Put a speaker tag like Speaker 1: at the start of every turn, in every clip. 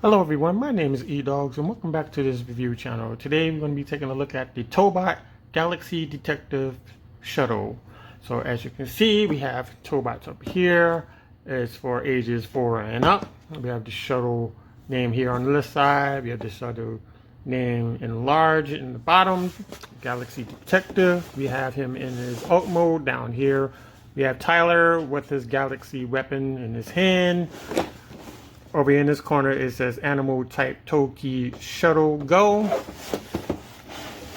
Speaker 1: Hello everyone, my name is Edoggz and welcome back to this review channel. Today we're going to be taking a look at the Tobot Galaxy Detective Shuttle. So as you can see, we have Tobots up here. It's for ages 4 and up. We have the shuttle name here on this side. We have the shuttle name in large in the bottom. Galaxy Detective. We have him in his alt mode down here. We have Tyler with his Galaxy weapon in his hand. Over here in this corner, it says Animal Type Toki Shuttle Go.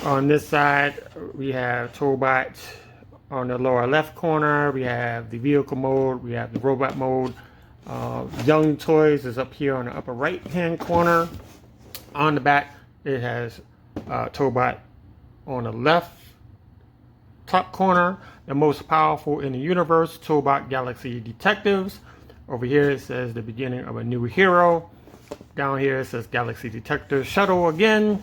Speaker 1: On this side, we have Tobot on the lower left corner. We have the vehicle mode. We have the robot mode. Young Toys is up here on the upper right hand corner. On the back, it has Tobot on the left top corner. The most powerful in the universe, Tobot Galaxy Detectives. Over here it says the beginning of a new hero. Down here it says Galaxy Detective Shuttle again.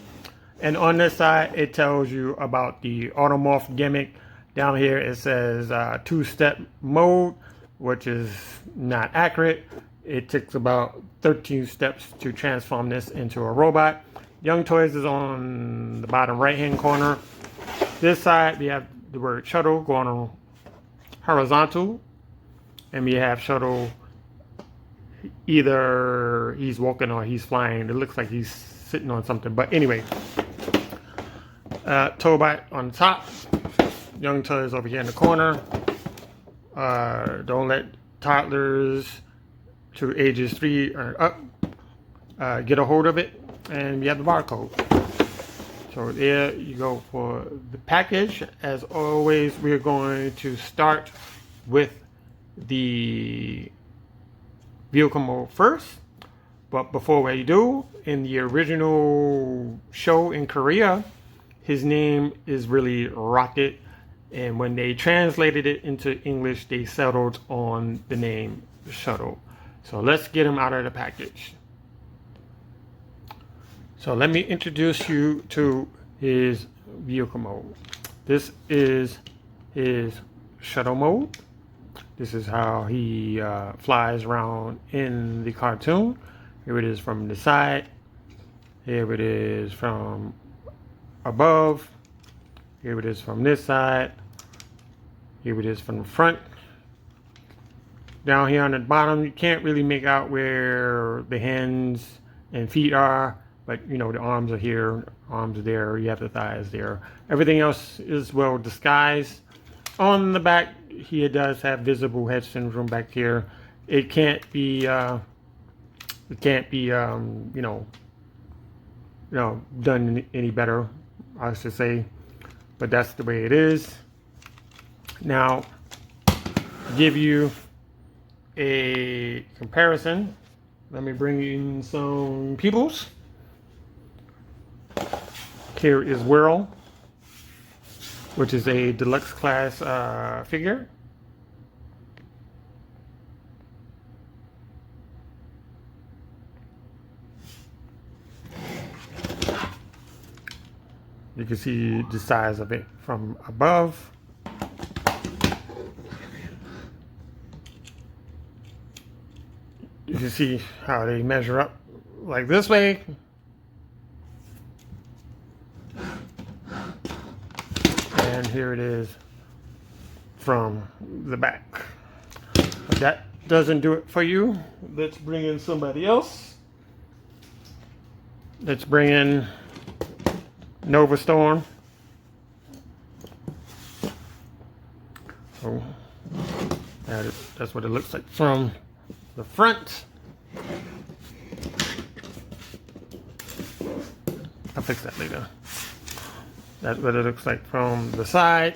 Speaker 1: And on this side it tells you about the automorph gimmick. Down here it says two-step mode, which is not accurate. It takes about 13 steps to transform this into a robot. Young Toys is on the bottom right hand corner. This side we have the word Shuttle going on horizontal. And we have Shuttle, either he's walking or he's flying. It looks like he's sitting on something, but anyway, Tobot on top, Young Toys over here in the corner. Don't let toddlers to ages 3 or up get a hold of it. And we have the barcode. So there you go for the package. As always, we're going to start with the vehicle mode first. But before we do, in the original show in Korea, his name is really Rocket, and when they translated it into English, they settled on the name Shuttle. So let's get him out of the package. So let me introduce you to his vehicle mode. This is his shuttle mode. This is how he flies around in the cartoon. Here it is from the side. Here it is from above. Here it is from this side. Here it is from the front. Down here on the bottom, you can't really make out where the hands and feet are, but you know, the arms are here, arms are there, you have the thighs there. Everything else is well disguised. On the back, he does have visible head syndrome back here. It can't be, done any better, I should say. But that's the way it is. Now, give you a comparison. Let me bring in some peoples. Here is Whirl, which is a deluxe class figure. You can see the size of it from above. You can see how they measure up like this way. And here it is from the back. But that doesn't do it for you. Let's bring in somebody else. Let's bring in Nova Storm. So that's what it looks like from the front. I'll fix that later. That's what it looks like from the side.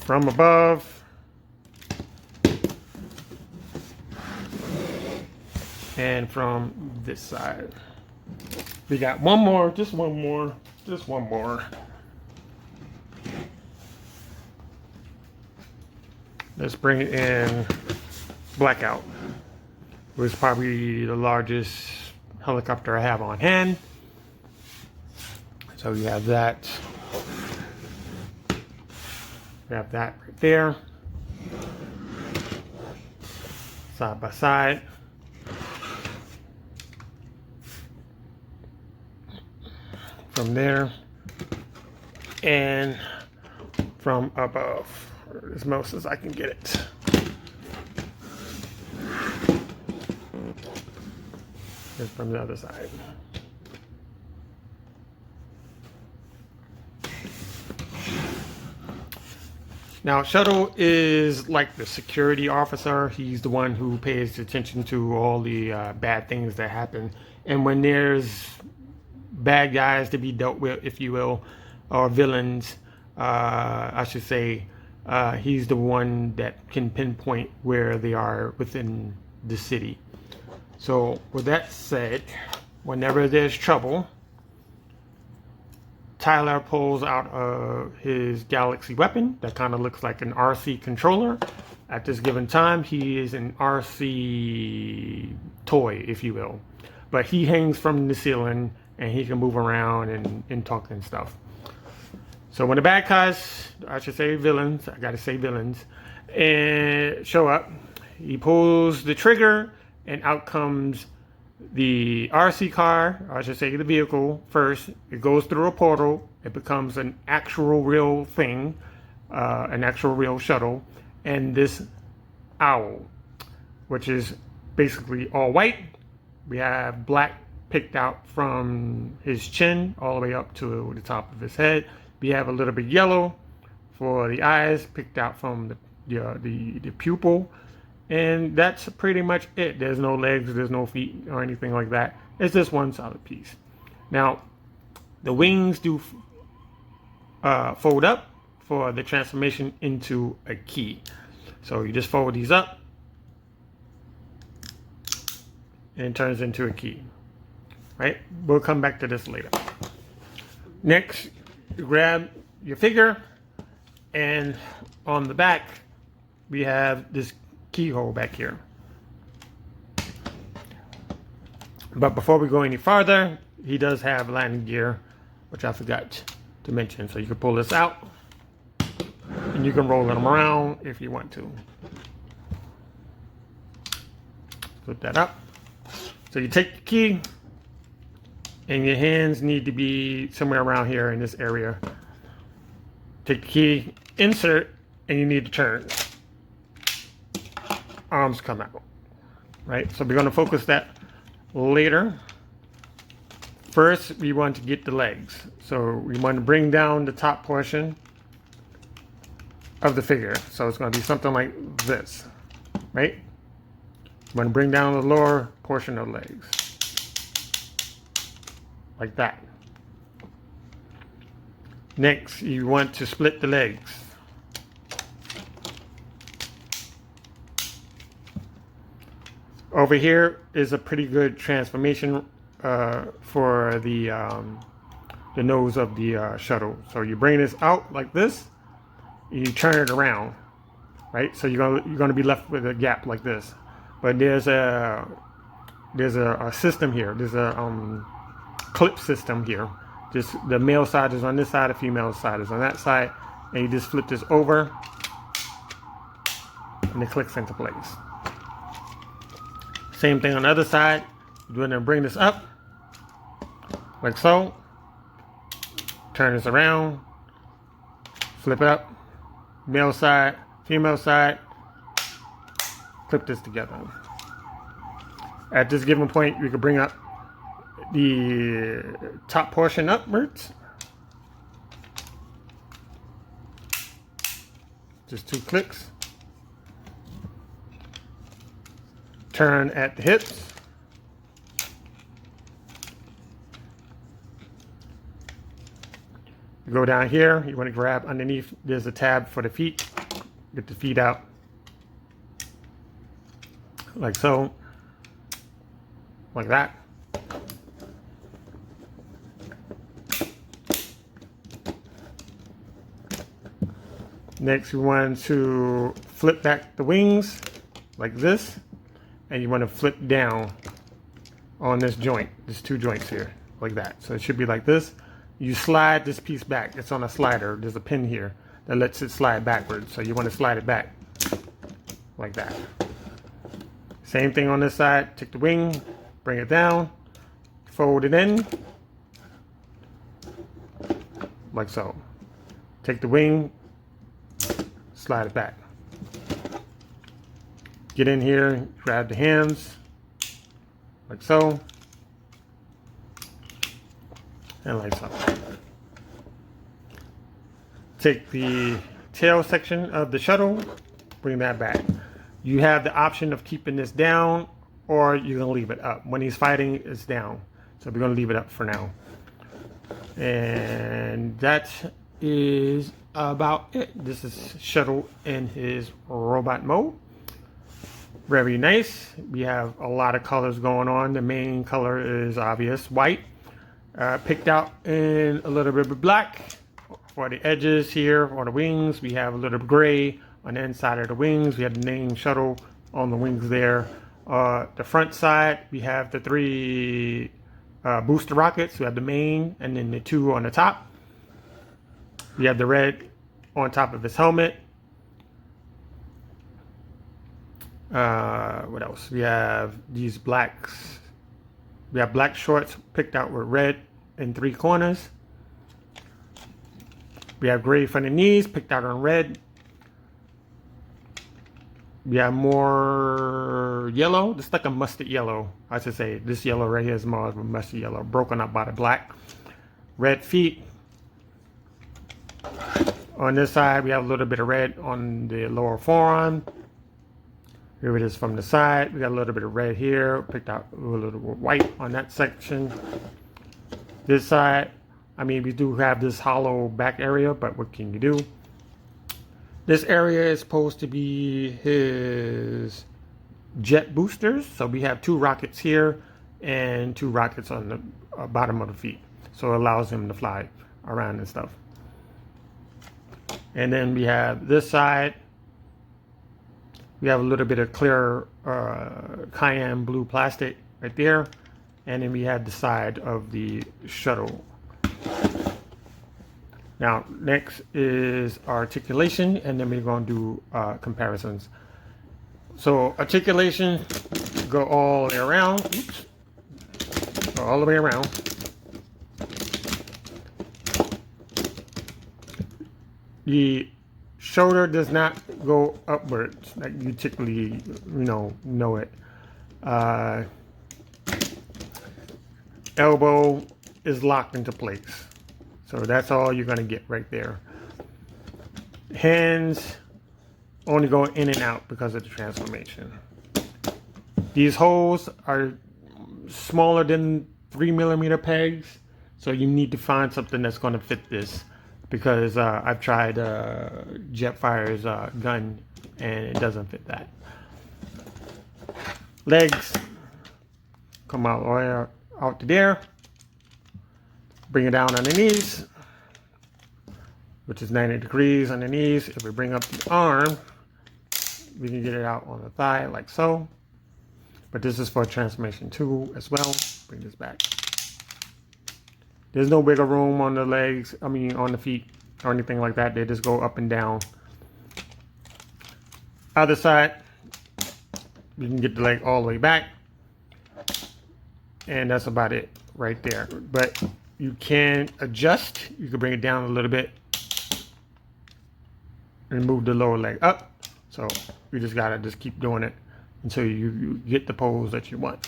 Speaker 1: From above. And from this side. We got one more, just one more. Let's bring in Blackout, who is probably the largest helicopter I have on hand. So you have that. You have that right there. side by side. From there and from above, as most as I can get it. Here's from the other side. Now, Shuttle is like the security officer. He's the one who pays attention to all the bad things that happen. And when there's bad guys to be dealt with, if you will, or villains, I should say, he's the one that can pinpoint where they are within the city. So with that said, whenever there's trouble, Tyler pulls out his Galaxy weapon that kind of looks like an RC controller. At this given time, he is an RC toy, if you will. But he hangs from the ceiling and he can move around and talk and stuff. So when the bad guys, I should say villains, I gotta say villains, and show up, he pulls the trigger and out comes the RC car, or I should say the vehicle first. It goes through a portal. It becomes an actual real thing, an actual real shuttle. And this owl, which is basically all white. We have black picked out from his chin all the way up to the top of his head. We have a little bit yellow for the eyes, picked out from the pupil. And that's pretty much it. There's no legs, there's no feet or anything like that. It's just one solid piece. Now, the wings do fold up for the transformation into a key. So you just fold these up and it turns into a key. Right? We'll come back to this later. Next, you grab your figure, and on the back, we have this keyhole back here. But before we go any farther, he does have landing gear, which I forgot to mention. So you can pull this out and you can roll them around if you want to. Put that up. So you take the key and your hands need to be somewhere around here in this area. Take the key, insert, and you need to turn. Arms come out, right? So we're going to focus that later. First, we want to get the legs. So we want to bring down the top portion of the figure. So it's going to be something like this, right? We want to bring down the lower portion of the legs. Like that. Next, you want to split the legs. Over here is a pretty good transformation for the nose of the shuttle. So you bring this out like this, and you turn it around, right? So you're gonna be left with a gap like this. But there's a system here. There's a clip system here. Just the male side is on this side, the female side is on that side, and you just flip this over, and it clicks into place. Same thing on the other side. You're going to bring this up, like so. Turn this around, flip it up, male side, female side, clip this together. At this given point, you can bring up the top portion upwards. Just 2 clicks. Turn at the hips. You go down here, you want to grab underneath, there's a tab for the feet. Get the feet out. Like so. Like that. Next, we want to flip back the wings like this. And you want to flip down on this joint. There's 2 joints here, like that. So it should be like this. You slide this piece back. It's on a slider. There's a pin here that lets it slide backwards. So you want to slide it back like that. Same thing on this side. Take the wing, bring it down, fold it in, like so. Take the wing, slide it back. Get in here, grab the hands, like so, and like so. Take the tail section of the shuttle, bring that back. You have the option of keeping this down, or you're gonna leave it up. When he's fighting, it's down. So we're gonna leave it up for now. And that is about it. This is Shuttle in his robot mode. Very nice. We have a lot of colors going on. The main color is obvious, white. Picked out in a little bit of black for the edges here. On the wings, we have a little bit gray on the inside of the wings. We have the name Shuttle on the wings there. The front side, we have the 3 booster rockets. We have the main and then the 2 on the top. We have the red on top of his helmet. What else? We have these blacks. We have black shorts picked out with red in 3 corners. We have gray from the knees picked out on red. We have more yellow. It's like a mustard yellow, I should say. This yellow right here is more of a mustard yellow, broken up by the black. Red feet. On this side, we have a little bit of red on the lower forearm. Here it is from the side. We got a little bit of red here. Picked out a little white on that section. This side, I mean, we do have this hollow back area, but what can you do? This area is supposed to be his jet boosters. So we have 2 rockets here and 2 rockets on the bottom of the feet. So it allows him to fly around and stuff. And then we have this side. We have a little bit of clear cayenne blue plastic right there. And then we have the side of the shuttle. Now, next is articulation, and then we're going to do comparisons. So articulation, go all the way around. Oops. Go all the way around. The shoulder does not go upwards like you typically, know it. Elbow is locked into place. So that's all you're going to get right there. Hands only go in and out because of the transformation. These holes are smaller than 3mm pegs. So you need to find something that's going to fit this. Because I've tried Jetfire's gun and it doesn't fit that. Legs come out all the way out to there. Bring it down on the knees, which is 90 degrees on the knees. If we bring up the arm, we can get it out on the thigh like so. But this is for transformation 2 as well. Bring this back. There's no wiggle room on the legs, on the feet or anything like that. They just go up and down. Other side, you can get the leg all the way back. And that's about it right there. But you can adjust. You can bring it down a little bit and move the lower leg up. So you just gotta keep doing it until you get the pose that you want.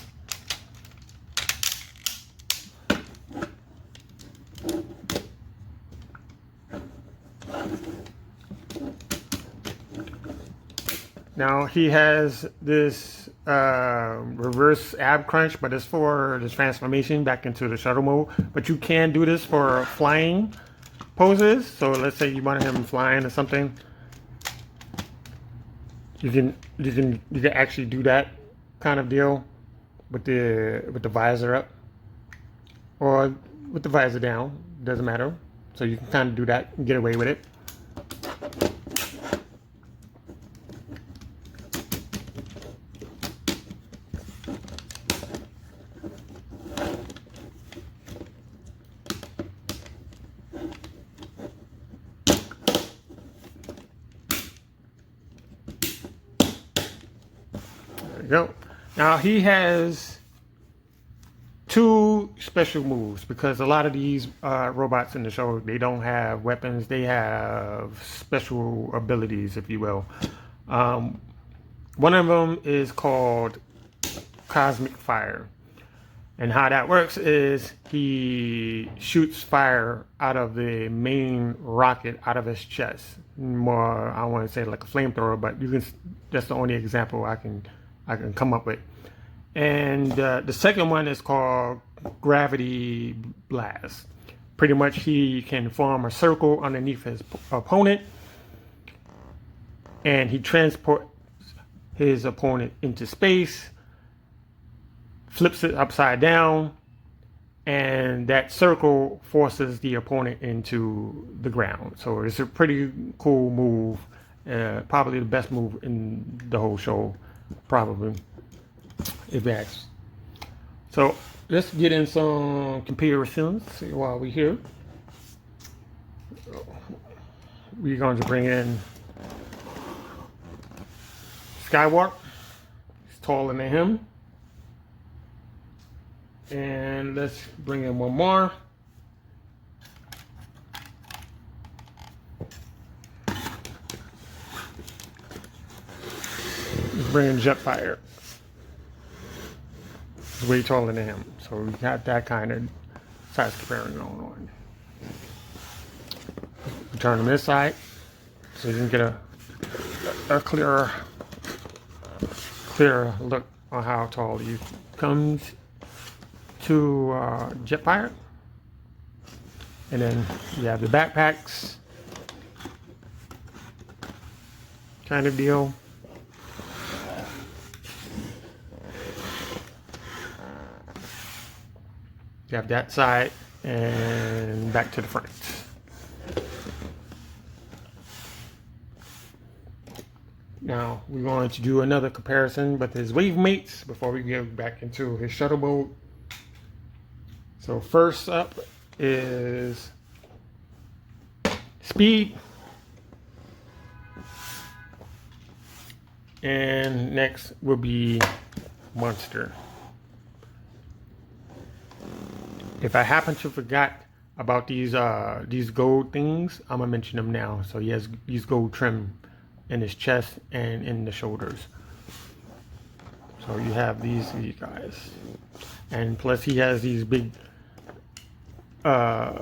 Speaker 1: Now he has this reverse ab crunch, but it's for the transformation back into the shuttle mode. But you can do this for flying poses. So let's say you want him flying or something. You can actually do that kind of deal with the visor up or with the visor down. Doesn't matter. So you can kind of do that and get away with it. There you go. Now he has two special moves, because a lot of these robots in the show, they don't have weapons, they have special abilities, if you will. One of them is called Cosmic Fire, and how that works is he shoots fire out of the main rocket out of his chest. More, I want to say like a flamethrower, but you can, that's the only example I can come up with. And the second one is called Gravity Blast. Pretty much he can form a circle underneath his opponent, and he transports his opponent into space, flips it upside down, and that circle forces the opponent into the ground. So it's a pretty cool move, probably the best move in the whole show, probably, if you ask. So let's get in some comparisons while we're here. We're going to bring in Skywarp. He's taller than him. And let's bring in one more. Let's bring in Jetfire. He's way taller than him. So we got that kind of size comparison going on. We turn him this side so you can get a clearer look on how tall he comes to Jetfire. And then you have the backpacks kind of deal. You have that side and back to the front. Now we're going to do another comparison with his wave mates before we get back into his shuttle mode. So first up is Speed, and next will be Monster. If I happen to forgot about these gold things, I'm gonna mention them now. So he has these gold trim in his chest and in the shoulders. So you have these guys, and plus he has these big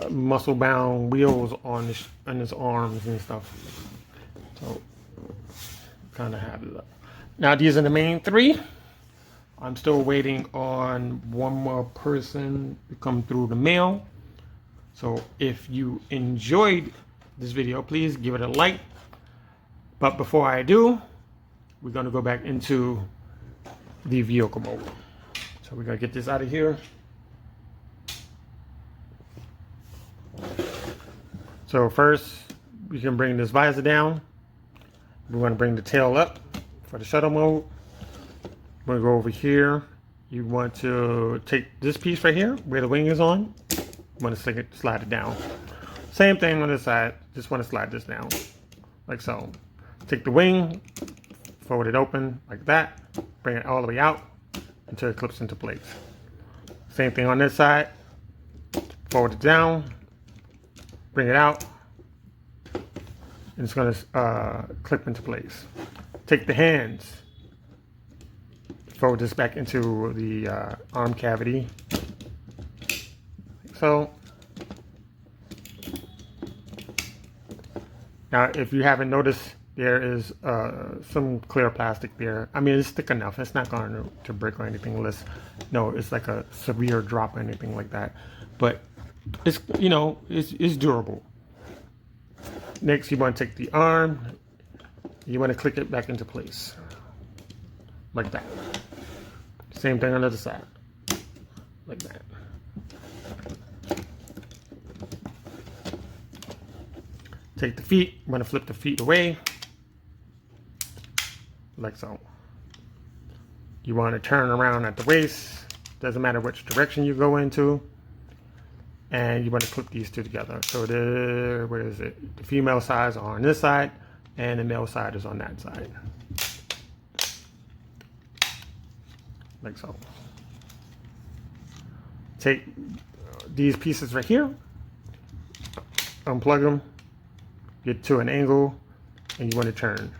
Speaker 1: muscle bound wheels on his arms and stuff. So kind of have it. Now these are the main three. I'm still waiting on one more person to come through the mail. So if you enjoyed this video, please give it a like. But before I do, we're going to go back into the vehicle mode. So we're going to get this out of here. So first, we can bring this visor down. We want to bring the tail up for the shuttle mode. We're going to go over here. You want to take this piece right here, where the wing is on. You want to slide it down. Same thing on this side. Just want to slide this down, like so. Take the wing, fold it open like that. Bring it all the way out until it clips into place. Same thing on this side. Fold it down. Bring it out. And it's going to clip into place. Take the hands. Fold this back into the arm cavity. So now, if you haven't noticed, there is some clear plastic there. I mean, it's thick enough. It's not going to break or anything unless, no, it's like a severe drop or anything like that. But it's, you know, it's durable. Next, you want to take the arm. You want to click it back into place, like that. Same thing on the other side, like that. Take the feet. You want to flip the feet away, like so. You want to turn around at the waist. Doesn't matter which direction you go into. And you want to clip these two together. So where is it? The female sides are on this side, and the male side is on that side. like so. Take these pieces right here, unplug them, get to an angle, and you want to turn.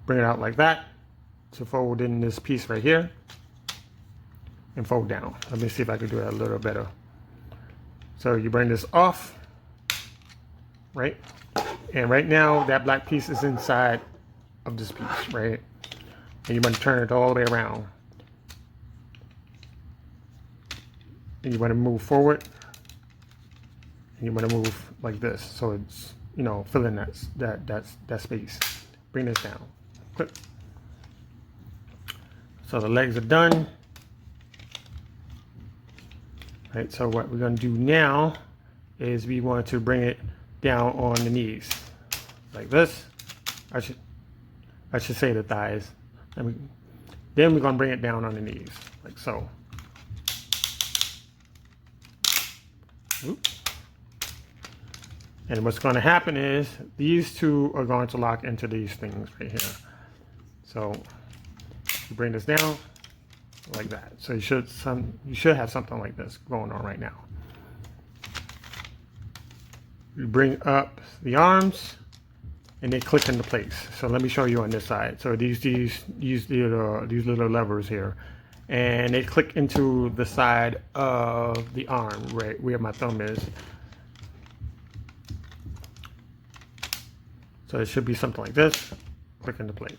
Speaker 1: Bring it out like that to fold in this piece right here and fold down. Let me see if I can do that a little better. So you bring this off, right? And right now that black piece is inside of this piece, right? And you want to turn it all the way around. And you want to move forward. And you want to move like this, so it's, you know, filling that space. Bring this down. Click. So the legs are done. Right. So what we're going to do now is we want to bring it down on the knees, like this. I should say the thighs. Then we're going to bring it down on the knees, like so. Oops. And what's going to happen is these two are going to lock into these things right here. So you bring this down like that. So you should have something like this going on right now. You bring up the arms and they click into place. So let me show you on this side. So these little levers here, and they click into the side of the arm, right where my thumb is. So it should be something like this. Click into place.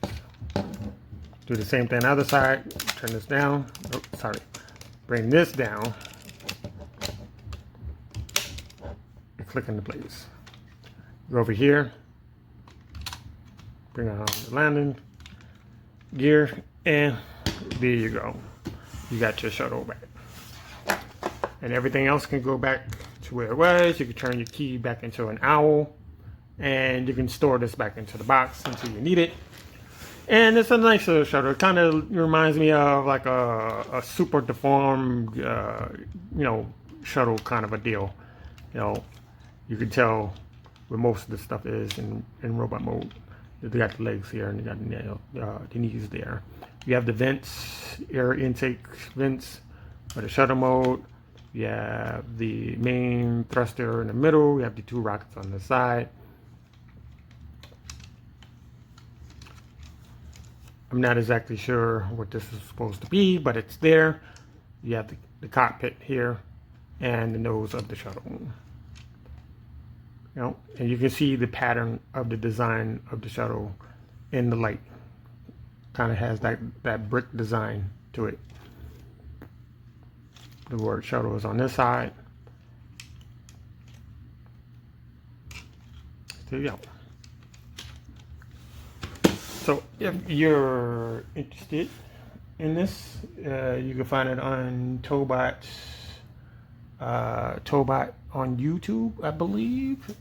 Speaker 1: Do the same thing on the other side. Turn this down. Oh, sorry. Bring this down. And click into place. Go over here. Bring on the landing gear, and there you go. You got your shuttle back. And everything else can go back to where it was. You can turn your key back into an owl, and you can store this back into the box until you need it. And it's a nice little shuttle. It kind of reminds me of like a super deformed, you know, shuttle kind of a deal. You know, you can tell where most of the stuff is in robot mode. They got the legs here and they got the knees there. You have the vents, air intake vents for the shuttle mode. You have the main thruster in the middle. You have the two rockets on the side. I'm not exactly sure what this is supposed to be, but it's there. You have the cockpit here and the nose of the shuttle. You know, and you can see the pattern of the design of the shuttle in the light. Kind of has that brick design to it. The word shuttle is on this side. There you go. So if you're interested in this, you can find it on Tobot on YouTube, I believe,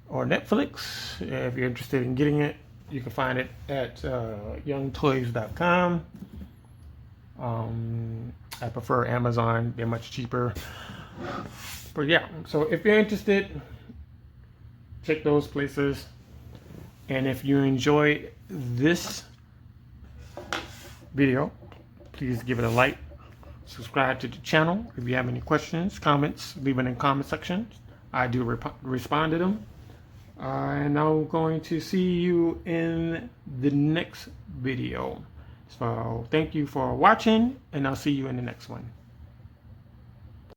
Speaker 1: or Netflix. If you're interested in getting it, you can find it at youngtoys.com. I prefer Amazon. They're much cheaper. But yeah, so if you're interested, check those places. And if you enjoy this video, please give it a like, subscribe to the channel. If you have any questions, comments, leave it in the comment section. I do respond to them. And I'm going to see you in the next video. So thank you for watching, and I'll see you in the next one.